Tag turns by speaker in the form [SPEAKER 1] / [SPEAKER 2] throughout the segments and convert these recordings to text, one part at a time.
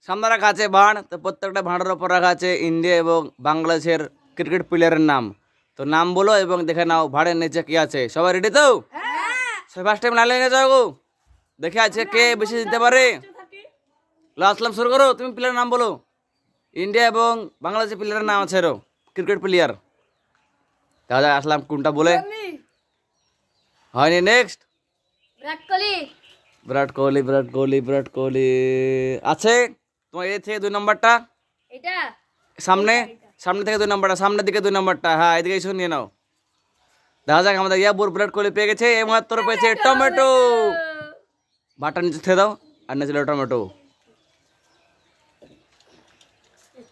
[SPEAKER 1] সামনে রাখা আছে ভাঁড়, তো প্রত্যেকটা ভাঁড়ের ওপর রাখা আছে ইন্ডিয়া এবং বাংলাদেশের ক্রিকেট প্লেয়ারের নাম। তো নাম বলো এবং দেখে নাও ভাঁড়ের নিচে কি আছে। সবাই রেডি তো? সবাই ফার্স্ট টাইম লাইনে যাও গো, দেখে আছে কে বেশি জিততে পারে। আসলাম শুরু করো, তুমি প্লেয়ারের নাম বলো। ইন্ডিয়া এবং বাংলাদেশের প্লেয়ারের নাম আছে ক্রিকেট প্লেয়ার। দেখা যাক আসলাম কোনটা বলে। হয়নি, নেক্সট। বিরাট কোহলি বিরাট কোহলি বিরাট কোহলি আছে তোমার এ থেকে 2 নম্বরটা,
[SPEAKER 2] এটা
[SPEAKER 1] সামনে সামনে থেকে 2 নম্বরটা, সামনের দিকে 2 নম্বরটা, হ্যাঁ এদিকে এসে নিয়ে নাও। দেখা যাক আমাদের ইয়াবুর বিরাট কোহলি পেয়ে গেছে, এই মাত্র পেয়েছে টমেটো। বাটা নিচে থেকে দাও, আর নিচে টমেটো।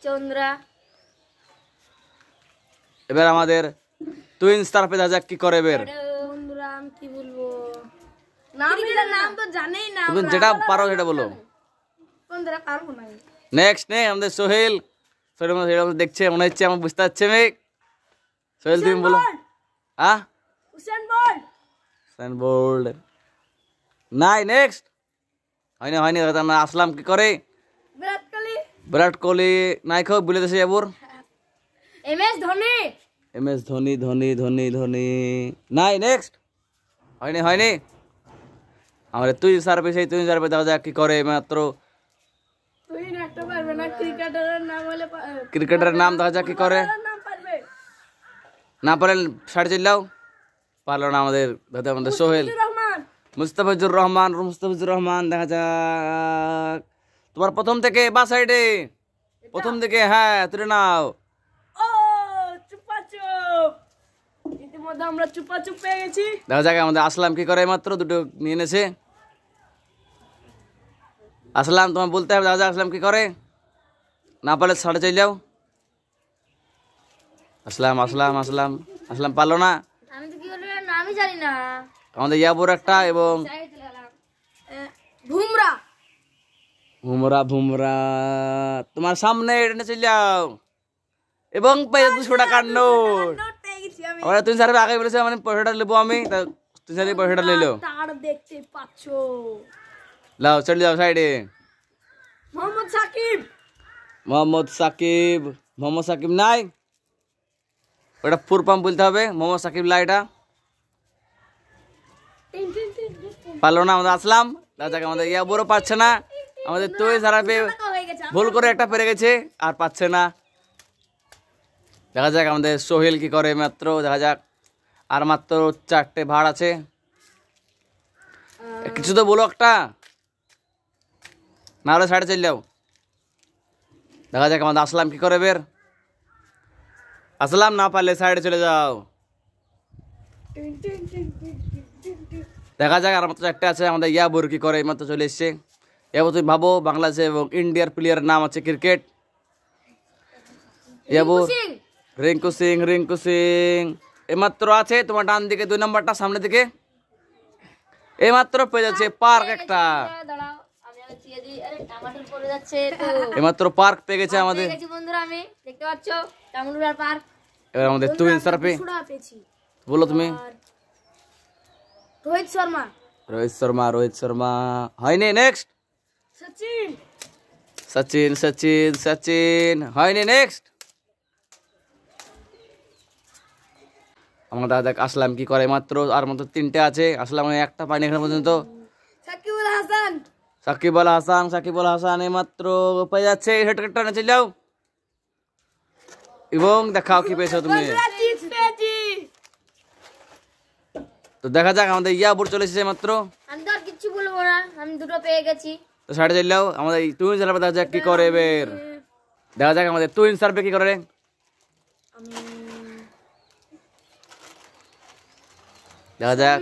[SPEAKER 2] চন্দ্রা,
[SPEAKER 1] এবার আমাদের টুইন্স তারপরে দেখা যাক কি করে এবার।
[SPEAKER 2] বন্ধুরা আমি কি বলবো, নাম তো জানেই না,
[SPEAKER 1] তুমি যেটা পারো সেটা বলো।
[SPEAKER 2] বন্ধুরা পারবো না।
[SPEAKER 1] নেক্সট আমাদের সোহেল। সোহেল দেখছে, মনে হচ্ছে আমার বুঝতে পারছে মেয়ে। সোহেল তুমি বলো।
[SPEAKER 2] হুসেন বোল্ট।
[SPEAKER 1] হুসেন বোল্ট নাই, নেক্সট। হয়নি হয়নি, আসলাম কি করে।
[SPEAKER 2] বিরাট কোহলি।
[SPEAKER 1] বিরাট কোহলি নাই, খো বলে দেশে যাবুর।
[SPEAKER 2] এমএস ধোনি।
[SPEAKER 1] এমএস ধোনি ধোনি ধোনি ধোনি নাই, নেক্সট। হয়নি হয়নি, আমাদের তুই সার্ভে সেই তুই সার্ভে দেখা যাক কি করে মাত্র।
[SPEAKER 2] তুই একটা পারবে না, ক্রিকেটারের নাম হলে
[SPEAKER 1] ক্রিকেটারের নাম দেখা যাক কি করে।
[SPEAKER 2] নাম পারবে
[SPEAKER 1] না পারেন সাড়ে চিল্লাও, পারলো না আমাদের আমাদের সোহেল। মুস্তাফিজুর রহমান মুস্তাফিজুর রহমান দেখা যাক তোমার প্রথম থেকে বা সাইডে, প্রথম দিকে, হ্যাঁ তুলে নাও।
[SPEAKER 2] ও চুপাচুপ, ইতিমধ্যে আমরা চুপাচুপ পেয়ে গেছি।
[SPEAKER 1] দেখা যাক আমাদের আসলাম কি করে, মাত্র 2টো নিয়ে এনেছে। আসলাম তোমার বলতে হবে, দেখা যাক আসলাম কি করে। না পারলে সাড়ে চলে যাও। আসলাম আসলাম আসলাম আসলাম পারলো না।
[SPEAKER 2] আমি তো কি বলবো নামই জানি না।
[SPEAKER 1] আমাদের ইয়াবুর একটা এবং
[SPEAKER 2] বুমরা।
[SPEAKER 1] ভুমরা ভুমরা তোমার সামনে এটা চলে যাও এবং পেয়ে 200 টাকার নোট। আমরা 3 সার্ভে আগে বলেছে মানে পয়সাটা নেবো আমি, 3 সার্ভে পয়সাটা নিলো।
[SPEAKER 2] তার দেখতে পাচ্ছো,
[SPEAKER 1] লাও চলে যাও সাইডে।
[SPEAKER 2] মোহাম্মদ সাকিব।
[SPEAKER 1] মোহাম্মদ সাকিব, মোহাম্মদ সাকিব নাই, ওটা ফুল পাম্প বলতে হবে। মোহাম্মদ সাকিব লাইটা পারলো না আমাদের আসলাম। দেখা যাক আমাদের ইয়া বড় পাচ্ছে না, আমাদের তুই সারা ভুল করে একটা পেরে গেছে আর পাচ্ছে না। দেখা যাক আমাদের সোহেল কি করে মাত্র, দেখা যাক আর মাত্র 4টে ভাড় আছে। কিছু তো বলো একটা, না হলে সাইডে চলে যাও। দেখা যাক আমাদের আসলাম কি করে বের। আসলাম না পারলে সাইডে চলে যাও। দেখা যাক আর মাত্র 4টে আছে। আমাদের ইয়াবুর কি করে মাত্র চলে এসছে। ইয়াবু তুমি ভাবো বাংলাদেশ এবং ইন্ডিয়ার প্লেয়ারের নাম আছে ক্রিকেট। ইয়াবু রিঙ্কু সিং, রিঙ্কু সিং এইমাত্র আছে তোমার ডান দিকে 2 নম্বরটা, সামনে দিকে এইমাত্র পেয়ে যাচ্ছে পার্ক একটা। এইমাত্র পার্ক পেয়ে গেছে আমাদের
[SPEAKER 2] বন্ধুরা, আমি দেখতে পাচ্ছ টামুডুলার পার্ক।
[SPEAKER 1] এবার আমাদের তুহিন সারপে বলো তুমি।
[SPEAKER 2] রোহিত শর্মা।
[SPEAKER 1] রোহিত শর্মা রোহিত শর্মা হয়নি, নেক্সট।
[SPEAKER 2] সচিন
[SPEAKER 1] সচিন সচিন সচিন হয়নি, নেক্সট। আমাদের দেখ আসলাম কি করে মাত্র আর মাত্র 3টে আছে। আসলাম একটা পাইনি এখন পর্যন্ত।
[SPEAKER 2] সাকিব আল হাসান।
[SPEAKER 1] সাকিব আল হাসান, সাকিব আল হাসান এই মাত্র পেয়ে যাচ্ছে। হেডকারটা না চলে যাও এবং দেখাও কি পেয়েছো তুমি। তো দেখা যাক আমাদের ইয়াবুর চলে এসেছে মাত্র।
[SPEAKER 2] আমি তো আর কিছু বলবো না, আমি 2টো পেয়ে গেছি।
[SPEAKER 1] তো সাইডে চলে যাও। আমাদের টুইন সার্ভে দেখা যাক কি করে এবার। দেখা যাক আমাদের টুইন সার্ভে কি করে। দেখা যাক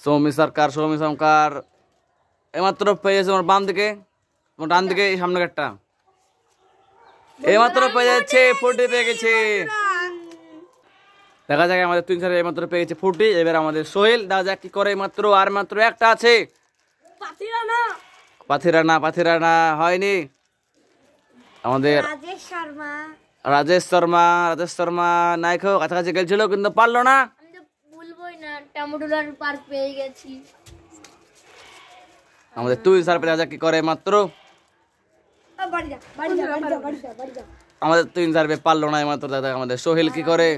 [SPEAKER 1] সৌমি সরকার, সৌমি সরকার এইমাত্র পেয়ে যাচ্ছে আমার বাম দিকে, তোমার ডান দিকে সামনে একটা এইমাত্র পেয়ে যাচ্ছে 40 পেয়ে গেছে। দেখা যাক আমাদের 3 সার্ভে এইমাত্র পেয়ে গেছে 40। এবার আমাদের সোহেল দেখা যাক কি করে মাত্র, আর মাত্র একটা আছে। পাথিরানা পাথিরানা হয়নি। আমাদের রাজেশ শর্মা রাজেশ শর্মা নাইখো কাছাকাছি গেছিল কিন্তু পারলো না।
[SPEAKER 2] আমি তো বলবোই না, টামুডুলার পার্ক পেয়ে গেছি।
[SPEAKER 1] আমাদের তুই সার্ভে দেখা যাক কি করে মাত্র। আমাদের 3-4 পারলো না মাত্র। দাদা আমাদের সোহেল কি করে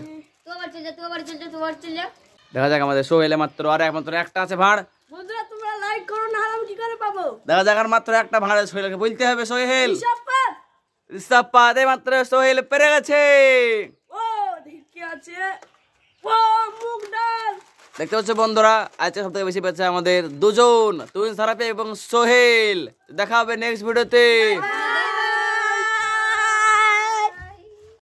[SPEAKER 1] দেখা যাক। আমাদের সোহেলে মাত্র আর একমাত্র একটা আছে ভাঁড়।
[SPEAKER 2] বন্ধুরা তোমরা লাইক করো না আমি কি করে পাবো?
[SPEAKER 1] দেখা যাক আর মাত্র একটা ভাঁড়ে সোহেলকে বলতে হবে সোহেল
[SPEAKER 2] হিসাবপাত।
[SPEAKER 1] সাপ্পাদে মাত্র সোহেল পেরে গেছে।
[SPEAKER 2] ও দেখি কি আছে। ও মুগ ডাল।
[SPEAKER 1] দেখতে পাচ্ছ বন্ধুরা আজকে সব থেকে বেশি পেয়েছে আমাদের দুজন তুইন সারাপে এবং সোহেল। দেখা হবে নেক্সট ভিডিওতে।